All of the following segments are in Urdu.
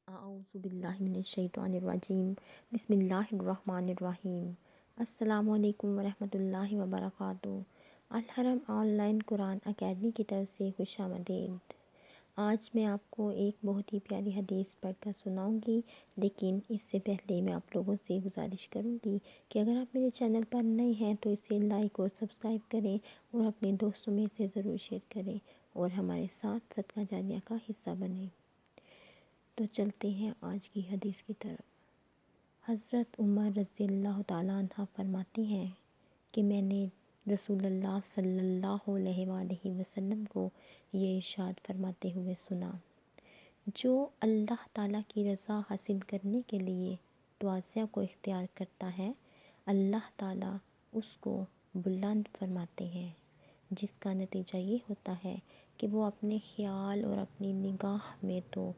اعوذ باللہ من الشیطان الرجیم بسم اللہ الرحمن الرحیم۔ السلام علیکم ورحمۃ اللہ وبرکاتہ۔ الحرم آن لائن قرآن اکیڈمی کی طرف سے خوش آمدید۔ آج میں آپ کو ایک بہت ہی پیاری حدیث پڑھ کر سناؤں گی، لیکن اس سے پہلے میں آپ لوگوں سے گزارش کروں گی کہ اگر آپ میرے چینل پر نئے ہیں تو اسے لائک اور سبسکرائب کریں اور اپنے دوستوں میں اسے ضرور شیئر کریں اور ہمارے ساتھ صدقہ جاریہ کا حصہ بنیں۔ تو چلتے ہیں آج کی حدیث کی طرف۔ حضرت عمر رضی اللہ تعالیٰ عنہ فرماتی ہیں کہ میں نے رسول اللہ صلی اللہ علیہ وآلہ وسلم کو یہ ارشاد فرماتے ہوئے سنا، جو اللہ تعالیٰ کی رضا حاصل کرنے کے لیے تواضع کو اختیار کرتا ہے، اللہ تعالیٰ اس کو بلند فرماتے ہیں، جس کا نتیجہ یہ ہوتا ہے کہ وہ اپنے خیال اور اپنی نگاہ میں تو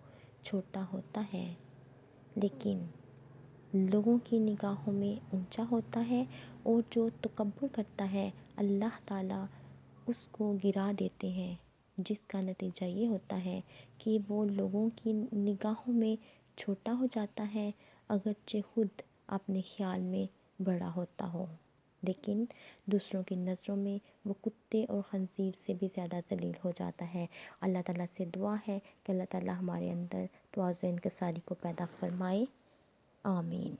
چھوٹا ہوتا ہے لیکن لوگوں کی نگاہوں میں اونچا ہوتا ہے، اور جو تکبر کرتا ہے اللہ تعالیٰ اس کو گرا دیتے ہیں، جس کا نتیجہ یہ ہوتا ہے کہ وہ لوگوں کی نگاہوں میں چھوٹا ہو جاتا ہے، اگرچہ خود اپنے خیال میں بڑا ہوتا ہو، لیکن دوسروں کی نظروں میں وہ کتے اور خنزیر سے بھی زیادہ ذلیل ہو جاتا ہے۔ اللہ تعالیٰ سے دعا ہے کہ اللہ تعالیٰ ہمارے اندر تواضع انکساری کو پیدا فرمائے، آمین۔